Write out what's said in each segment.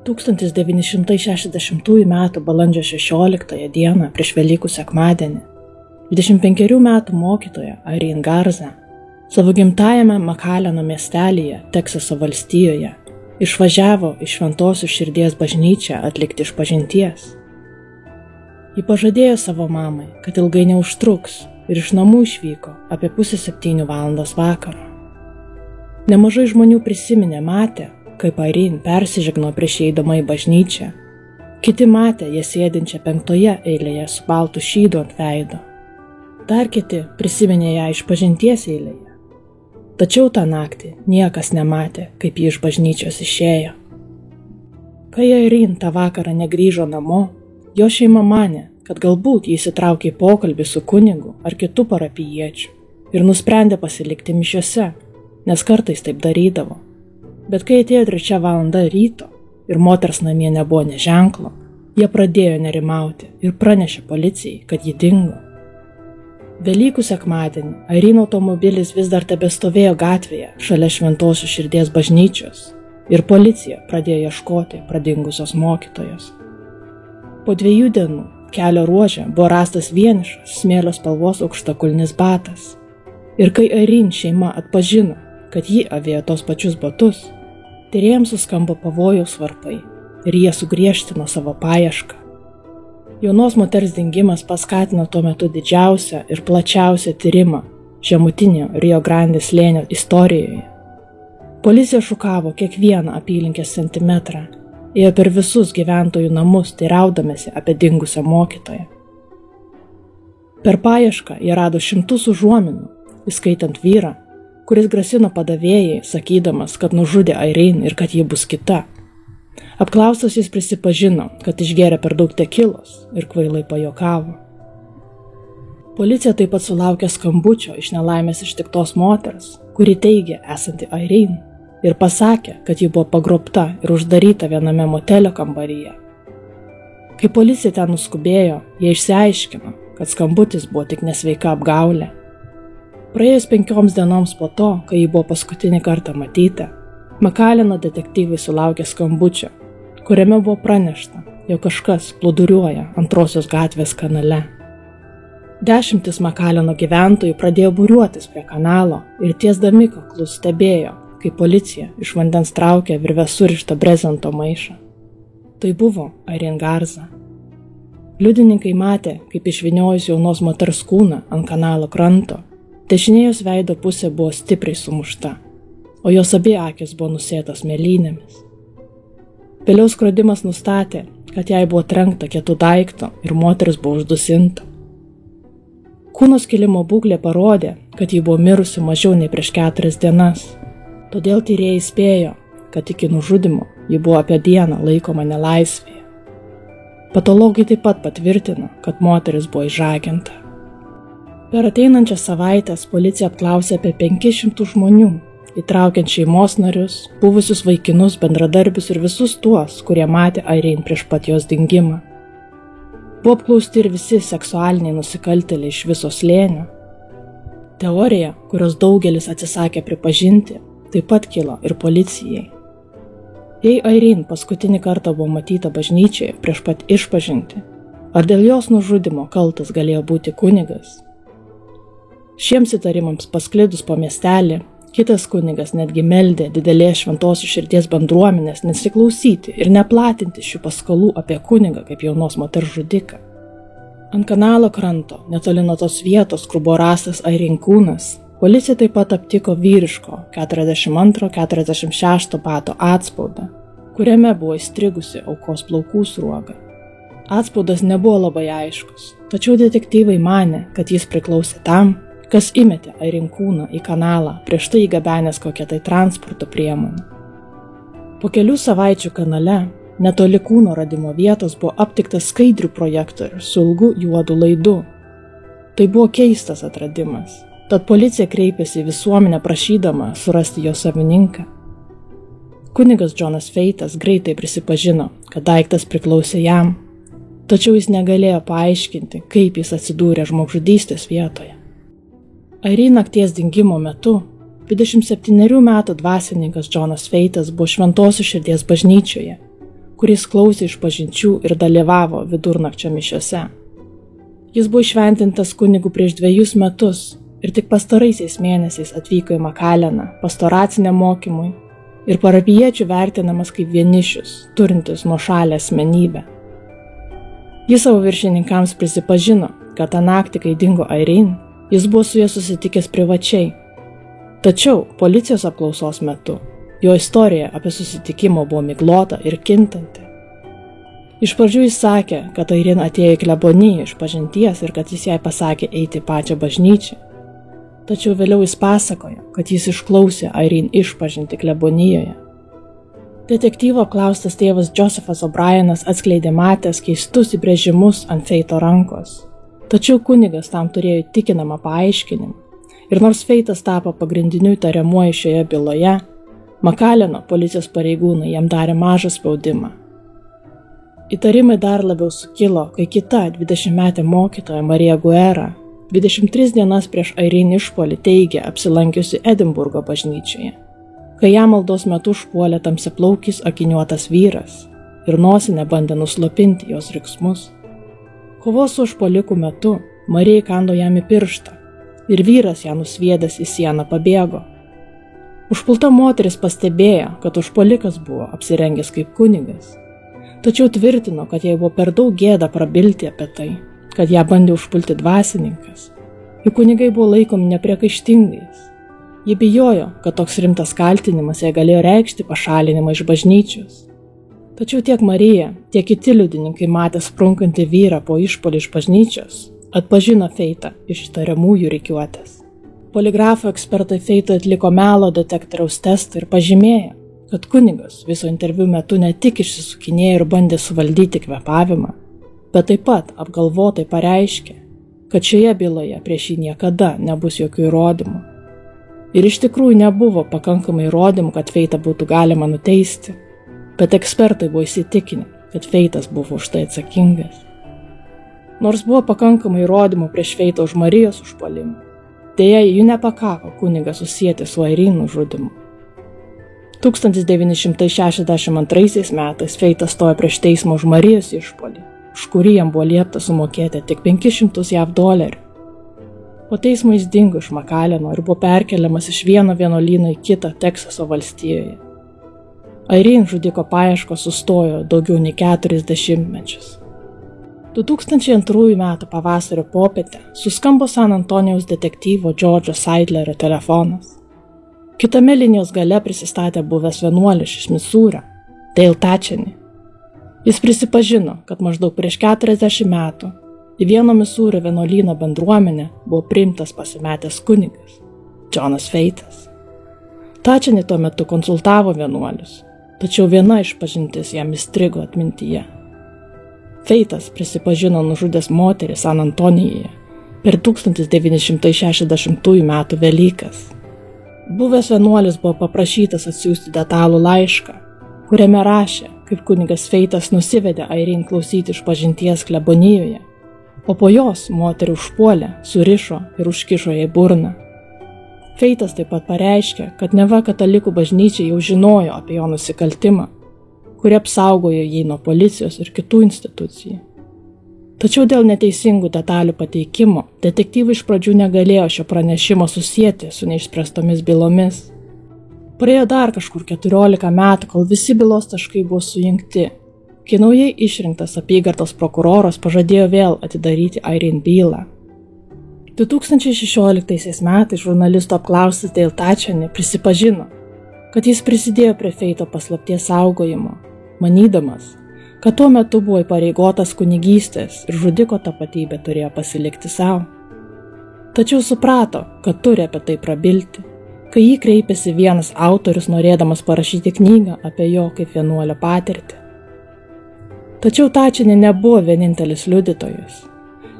1960 m. balandžio 16 dieną prieš Velykų sekmadienį 25 metų mokytoja Irene Garza savo gimtajame Makaleno miestelyje, Teksaso valstijoje, išvažiavo į Šventosios širdies bažnyčią atlikti išpažinties. Ji pažadėjo savo mamai, kad ilgai neužtruks ir iš namų išvyko apie 6:30 valandos vakaro. Nemažai žmonių prisiminė matę, kaip Irene persižegno prieš eidama į bažnyčią. Kiti matė ją sėdinčią 5 eilėje su baltu šydu ant veido. Dar kiti prisiminė ją išpažinties eilėje. Tačiau tą naktį niekas nematė, kaip ji iš bažnyčios išėjo. Kai Irene tą vakarą negrįžo namo, jo šeima manė, kad galbūt jis įtraukė į pokalbį su kunigu ar kitu parapijiečiu ir nusprendė pasilikti mišiose, nes kartais taip darydavo. Bet kai atėjo 3 valanda ryto ir moters namie nebuvo nė ženklo, jie pradėjo nerimauti ir pranešė policijai, kad ji dingo. Velykų sekmadienį Irene automobilis vis dar tebestovėjo gatvėje šalia Šventosios širdies bažnyčios ir policija pradėjo ieškoti pradingusios mokytojos. Po 2 dienų kelio ruože buvo rastas vienišas smėlio spalvos aukštakulnis batas. Ir kai Irene šeima atpažino, kad ji avėjo tos pačius batus, tyrėjams suskambo pavojaus varpai ir jie sugriežtino savo paiešką. Jaunos moters dingimas paskatino tuo metu didžiausią ir plačiausią tyrimą žemutinio Rio Grandės slėnio istorijoje. Policija šukavo kiekvieną apylinkės centimetrą, ėjo per visus gyventojų namus teiraudamėsi apie dingusią mokytoją. Per paiešką jie rado šimtus užuominų, įskaitant vyrą, kuris grasino padavėjai, sakydamas, kad nužudė Irene ir kad ji bus kita. Apklaustas jis prisipažino, kad išgėrė per daug tekilos ir kvailai pajuokavo. Policija taip pat sulaukė skambučio iš nelaimės ištiktos moters, kuri teigė esanti Irene ir pasakė, kad ji buvo pagrobta ir uždaryta viename motelio kambaryje. Kai policija ten nuskubėjo, jie išsiaiškino, kad skambutis buvo tik nesveika apgaulė. Praėjus 5 dienoms po to, kai ji buvo paskutinį kartą matyta, Makaleno detektyvai sulaukė skambučio, kuriame buvo pranešta, jog kažkas plūduriuoja Antrosios gatvės kanale. Dešimtis Makaleno gyventojų pradėjo būriuotis prie kanalo ir tiesdami kaklus stebėjo, kai policija iš vandens traukė virve surištą brezento maišą. Tai buvo Irene Garza. Liudininkai matė, kaip išvyniojus jaunos moters kūną ant kanalo kranto, dešinėjos veido pusė buvo stipriai sumušta, o jos abi akys buvo nusėtos mėlynėmis. Vėliau skrodimas nustatė, kad jai buvo trenkta kietų daiktų ir moteris buvo uždusinta. Kūno skilimo būklė parodė, kad ji buvo mirusi mažiau nei prieš 4 dienas, todėl tyrėjai spėjo, kad iki nužudymo ji buvo apie dieną laikoma nelaisvėje. Patologai taip pat patvirtino, kad moteris buvo išžaginta. Per ateinančias savaitės policija apklausė apie 500 žmonių, įtraukiant šeimos narius, buvusius vaikinus, bendradarbius ir visus tuos, kurie matė Irene prieš pat jos dingimą. Buvo apklausti ir visi seksualiniai nusikaltėliai iš viso slėnio. Teorija, kurios daugelis atsisakė pripažinti, taip pat kilo ir policijai. Jei Irene paskutinį kartą buvo matyta bažnyčioje prieš pat išpažintį, ar dėl jos nužudymo kaltas galėjo būti kunigas? Šiems įtarimams pasklidus po miestelį, kitas kunigas netgi meldė didelės Šventosios širdies bendruomenės nesiklausyti ir neplatinti šių paskalų apie kunigą kaip jaunos moters žudiką. Ant kanalo kranto, netoli nuo tos vietos, kur buvo rastas Irene kūnas, policija taip pat aptiko vyriško 42-46 bato atspaudą, kuriame buvo įstrigusi aukos plaukų sruoga. Atspaudas nebuvo labai aiškus, tačiau detektyvai manė, kad jis priklausė tam, kas įmetė Irene kūną į kanalą prieš tai įgabenęs kokią tai transporto priemonę. Po kelių savaičių kanale, netoli kūno radimo vietos, buvo aptiktas skaidrių projektorius su ilgu juodu laidu. Tai buvo keistas atradimas, tad policija kreipėsi į visuomenę prašydama surasti jo savininką. Kunigas Jonas Feitas greitai prisipažino, kad daiktas priklausė jam, tačiau jis negalėjo paaiškinti, kaip jis atsidūrė žmogžudystės vietoje. Irene nakties dingimo metu 27 metų dvasininkas Jonas Feitas buvo Šventosios širdies bažnyčioje, kuris klausė išpažinčių ir dalyvavo vidurnakčio mišiose. Jis buvo šventintas kunigu prieš 2 metus ir tik pastaraisiais mėnesiais atvyko į Makaleną pastoraciniam mokymui ir parapijiečių vertinamas kaip vienišius, turintis nuošalią asmenybę. Jis savo viršininkams prisipažino, kad tą naktį, kai dingo Irene, jis buvo su ja susitikęs privačiai. Tačiau policijos apklausos metu jo istorija apie susitikimą buvo miglota ir kintanti. Iš pradžių jis sakė, kad Irene atėjo į kleboniją išpažinties ir kad jis jai pasakė eiti į pačią bažnyčią. Tačiau vėliau jis pasakojo, kad jis išklausė Irene išpažinti klebonijoje. Detektyvo apklaustas tėvas Josephas O'Brienas atskleidė matęs keistus įbrėžimus ant Feito rankos. Tačiau kunigas tam turėjo įtikinamą paaiškinimą. Ir nors Feitas tapo pagrindiniu įtariamuoju šioje byloje, Makaleno policijos pareigūnai jam darė mažą spaudimą. Įtarimai dar labiau sukilo, kai kita 20-metė mokytoja Marija Guerra 23 dienas prieš Irene išpuolį teigė apsilankiusi Edinburgo bažnyčioje, kai ją maldos metu užpuolė tamsiaplaukis akiniuotas vyras ir nosinė bandė nuslopinti jos riksmus. Kovos su užpuoliku metu Marija įkando jam į pirštą ir vyras ją nusviedęs į sieną pabėgo. Užpulta moteris pastebėjo, kad užpuolikas buvo apsirengęs kaip kunigas, tačiau tvirtino, kad jai buvo per daug gėda prabilti apie tai, kad ją bandė užpulti dvasininkas. Juk kunigai buvo laikomi nepriekaištingais. Ji bijojo, kad toks rimtas kaltinimas jai galėjo reikšti pašalinimą iš bažnyčios. Tačiau tiek Marija, tiek kiti liudininkai matę sprunkantį vyrą po išpuolį iš bažnyčios, atpažino Feitą iš įtariamųjų rikiuotės. Poligrafo ekspertai Feitui atliko melo detektoriaus testą ir pažymėjo, kad kunigas viso interviu metu ne tik išsisukinėjo ir bandė suvaldyti kvėpavimą, bet taip pat apgalvotai pareiškė, kad šioje byloje prieš jį niekada nebus jokių įrodymų. Ir iš tikrųjų nebuvo pakankamai įrodymų, kad Feitą būtų galima nuteisti, bet ekspertai buvo įsitikinę, kad Feitas buvo už tai atsakingas. Nors buvo pakankamai įrodymų prieš Feitą už Marijos užpuolimą, deja jų nepakako kunigą susijęti su Irene nužudymu. 1962 metais Feitas stojo prieš teismą už Marijos išpuolį, už kurį jam buvo liepta sumokėti tik $500 JAV. Po teismo jis dingo iš Makaleno ir buvo perkeliamas iš vieno vienuolyno į kitą Teksaso valstijoje. Irene žudiko paieškos sustojo daugiau nei 40 metus. 2002 metų pavasario popietę suskambo San Antonijaus detektyvo George'o Seidlerio telefonas. Kitame linijos gale prisistatė buvęs vienuolis iš Misūrio, Dale Tacheney. Jis prisipažino, kad maždaug prieš 40 metų į vieno Misūrio vienuolyno bendruomenę buvo priimtas pasimetęs kunigas, Jonas Feitas. Tacheney tuo metu konsultavo vienuolius, tačiau viena išpažintis jam įstrigo atmintyje. Feitas prisipažino nužudęs moterį San Antonijoje per 1960 metų Velykas. Buvęs vienuolis buvo paprašytas atsiųsti detalų laišką, kuriame rašė, kaip kunigas Feitas nusivedė Irene klausyti išpažinties klebonijoje, o po jos moterį užpuolė, surišo ir užkišo jai burną. Feitas taip pat pareiškė, kad neva katalikų bažnyčia jau žinojo apie jo nusikaltimą, kuri apsaugojo jį nuo policijos ir kitų institucijų. Tačiau dėl neteisingų detalių pateikimo detektyvai iš pradžių negalėjo šio pranešimo susijęti su neišspręstomis bylomis. Praėjo dar kažkur 14 metų, kol visi bylos taškai buvo sujungti, kai naujai išrinktas apygardos prokuroras pažadėjo vėl atidaryti Irene bylą. 2016 metais žurnalisto apklaustas Dale Tacheney prisipažino, kad jis prisidėjo prie Feito paslapties saugojimo, manydamas, kad tuo metu buvo įpareigotas kunigystės ir žudiko tapatybė turėjo pasilikti savo. Tačiau suprato, kad turi apie tai prabilti, kai jį kreipėsi vienas autorius norėdamas parašyti knygą apie jo kaip vienuolio patirtį. Tačiau Tacheney nebuvo vienintelis liudytojas.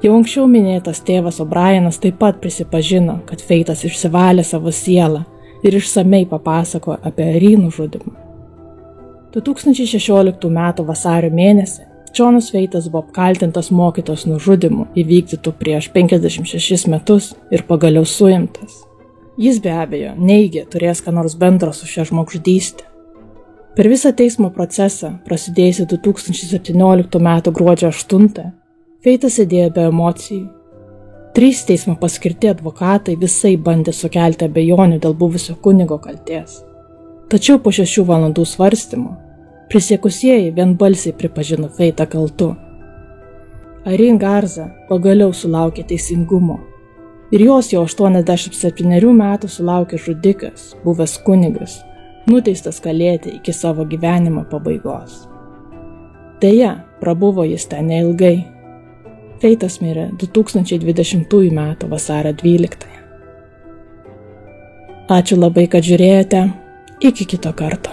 Jau anksčiau minėtas tėvas O'Brienas taip pat prisipažino, kad Feitas išsivalė savo sielą ir išsamei papasakojo apie Irene nužudymą. 2016 m. vasario mėnesį Jonas Feitas buvo apkaltintas mokytojos nužudymu įvykdytų prieš 56 metus ir pagaliau suimtas. Jis be abejo neigė turės ką nors bendro su šia žmogžudyste. Per visą teismo procesą, prasidėjusį 2017 m. gruodžio 8, Feitas sėdėjo be emocijų. 3 teismo paskirti advokatai visai bandė sukelti abejonių dėl buvusio kunigo kaltės. Tačiau po 6 valandų svarstymų prisiekusieji vienbalsiai pripažino Feitą kaltu. Irene Garza pagaliau sulaukė teisingumo ir jos jau 87 metų sulaukė žudikas, buvęs kunigas, nuteistas kalėti iki savo gyvenimo pabaigos. Deja, prabuvo jis ten neilgai. Feitas mirė 2020 m. vasario 12. Ačiū labai, kad žiūrėjote. Iki kito karto.